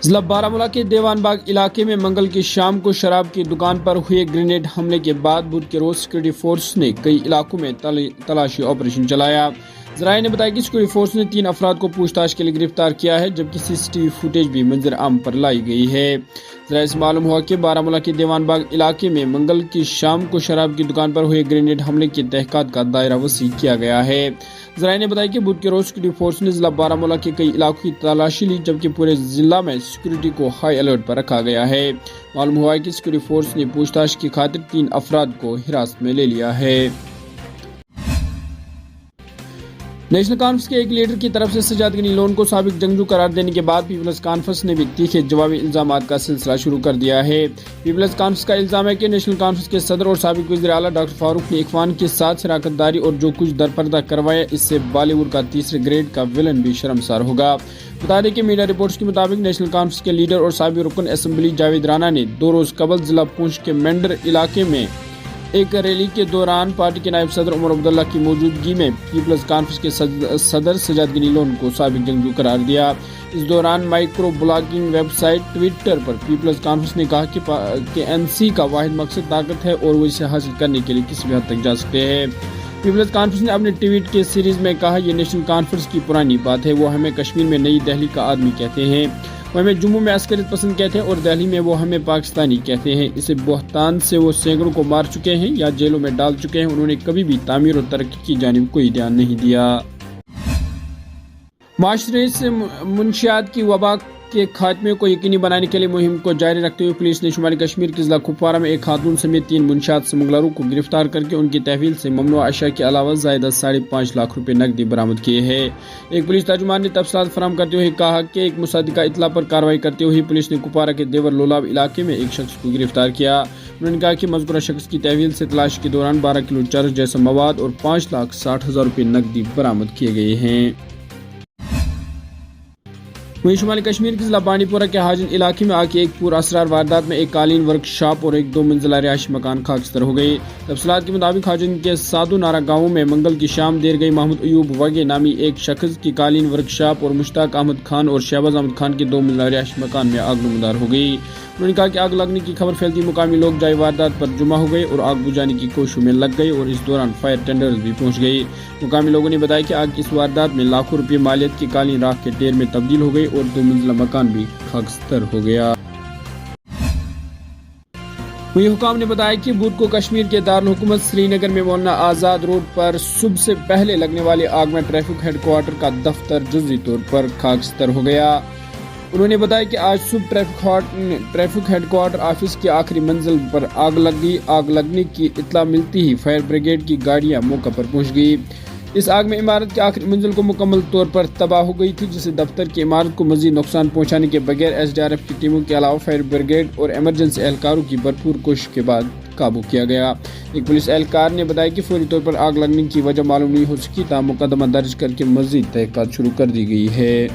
ضلع بارامولہ کے دیوان باغ علاقے میں منگل کی شام کو شراب کی دکان پر ہوئے گرینیڈ حملے کے بعد بدھ کے روز سیکورٹی فورس نے کئی علاقوں میں تلاشی آپریشن چلایا۔ ذرائع نے بتایا کہ سیکورٹی فورس نے 3 افراد کو پوچھ تاچھ کے لیے گرفتار کیا ہے، جبکہ CCTV فوٹیج بھی منظر عام پر لائی گئی ہے۔ ذرائع سے معلوم ہوا کہ بارامولہ کے دیوان باغ علاقے میں منگل کی شام کو شراب کی دکان پر ہوئے گرینیڈ حملے کی تحقیقات کا دائرہ وسیع کیا گیا ہے۔ ذرائع نے بتایا کہ بدھ کے روز سیکورٹی فورس نے ضلع بارامولہ کے کئی علاقوں کی تلاشی لی، جبکہ پورے ضلع میں سیکورٹی کو ہائی الرٹ پر رکھا گیا ہے۔ معلوم ہوا ہے کہ سیکورٹی فورس نے پوچھ تاچھ کی خاطر 3 افراد کو حراست میں لے لیا ہے۔ نیشنل کانفرنس کے ایک لیڈر کی طرف سے سجاد غنی لون کو سابق جنگجو قرار دینے کے بعد پیپلز کانفرنس نے بھی تیکھے جوابی الزامات کا سلسلہ شروع کر دیا ہے۔ پیپلز کانفرنس کا الزام ہے کہ نیشنل کانفرنس کے صدر اور سابق وزیر اعلیٰ ڈاکٹر فاروق نے اخوان کے ساتھ شراکت داری اور جو کچھ درپردہ کروایا، اس سے بالی ووڈ کا تیسرے گریڈ کا ویلن بھی شرمسار ہوگا۔ بتا دیں کہ میڈیا رپورٹس کے مطابق نیشنل کانفرنس کے لیڈر اور سابق رکن اسمبلی جاوید رانا نے 2 روز قبل ضلع پونچھ کے مینڈر علاقے میں ایک ریلی کے دوران پارٹی کے نائب صدر عمر عبداللہ کی موجودگی میں پیپلز کانفرنس کے صدر سجاد غنی لون کو سابق جنگجو قرار دیا۔ اس دوران microblogging website Twitter پر پیپلز کانفرنس نے کہا کہ NC کا واحد مقصد طاقت ہے اور وہ اسے حاصل کرنے کے لیے کسی بھی حد تک جا سکتے ہیں۔ پیپلز کانفرنس نے اپنے ٹویٹ کے سیریز میں کہا، یہ نیشنل کانفرنس کی پرانی بات ہے، وہ ہمیں کشمیر میں نئی دہلی کا آدمی کہتے ہیں، وہ ہمیں جموں میں عسکریت پسند کہتے ہیں اور دہلی میں وہ ہمیں پاکستانی کہتے ہیں۔ اسے بہتان سے وہ سینکڑوں کو مار چکے ہیں یا جیلوں میں ڈال چکے ہیں، انہوں نے کبھی بھی تعمیر اور ترقی کی جانب کوئی دھیان نہیں دیا۔ معاشرے سے منشیات کی وبا کے خاتمے کو یقینی بنانے کے لیے مہم کو جاری رکھتے ہوئے پولیس نے شمالی کشمیر کے ضلع کپوارہ میں ایک خاتون سمیت 3 منشیات سمگلروں کو گرفتار کر کے ان کی تحویل سے ممنوع اشیاء کے علاوہ زائدہ 5.5 لاکھ روپے نقدی برآمد کیے ہیں۔ ایک پولیس ترجمان نے تفصیلات فراہم کرتے ہوئے کہا کہ ایک مصدقہ اطلاع پر کارروائی کرتے ہوئے پولیس نے کپوارہ کے دیور لولاب علاقے میں ایک شخص کو گرفتار کیا۔ انہوں نے کہا کہ مذکورہ شخص کی تحویل سے تلاش کے دوران 12 کلو چرس جیسا مواد اور 5,60,000 روپے نقدی برآمد کیے گئے ہیں۔ وہیں شمالی کشمیر کے ضلع بانڈی پورہ کے حاجن علاقے میں آج ایک پر اسرار واردات میں ایک قالین ورک شاپ اور ایک 2 منزلہ رہائشی مکان خاکستر ہو گئی۔ تفصیلات کے مطابق حاجن کے سادو نارا گاؤں میں منگل کی شام دیر گئی محمود ایوب وگے نامی ایک شخص کی قالین ورک شاپ اور مشتاق احمد خان اور شہباز احمد خان کے 2 منزلہ رہائشی مکان میں آگ نمودار ہو گئی۔ انہوں نے کہا کہ آگ لگنے کی خبر پھیلتی مقامی لوگ جائے واردات پر جمع ہو گئے اور آگ بجھانے کی کوششوں میں لگ گئے اور اس دوران فائر ٹینڈرز بھی پہنچ گئی۔ مقامی لوگوں نے بتایا کہ آگ کی اس واردات میں لاکھوں روپے مالیت کی قالین راکھ کے ڈھیر میں تبدیل ہو گئی اور 2 منزلہ مکان بھی خاکستر ہو گیا۔ وہیں حکام نے بتایا کہ بدھ کو کشمیر کے دارالحکومت سری نگر میں مولانا آزاد روڈ پر صبح سے پہلے لگنے والی آگ میں ٹریفک ہیڈ کوارٹر کا دفتر جزوی طور پر خاکستر ہو گیا۔ انہوں نے بتایا کہ آج صبح ٹریفک ہیڈ کوارٹر آفس کی آخری منزل پر آگ لگ گئی۔ آگ لگنے کی اطلاع ملتی ہی فائر بریگیڈ کی گاڑیاں موقع پر پہنچ گئی۔ اس آگ میں عمارت کی آخری منزل کو مکمل طور پر تباہ ہو گئی تھی، جسے دفتر کی عمارت کو مزید نقصان پہنچانے کے بغیر SDRF کی ٹیموں کے علاوہ فائر بریگیڈ اور ایمرجنسی اہلکاروں کی بھرپور کوشش کے بعد قابو کیا گیا۔ ایک پولیس اہلکار نے بتایا کہ فوری طور پر آگ لگنے کی وجہ معلوم نہیں ہو سکی، تاہم مقدمہ درج کر کے مزید تحقیقات شروع کر دی گئی ہے۔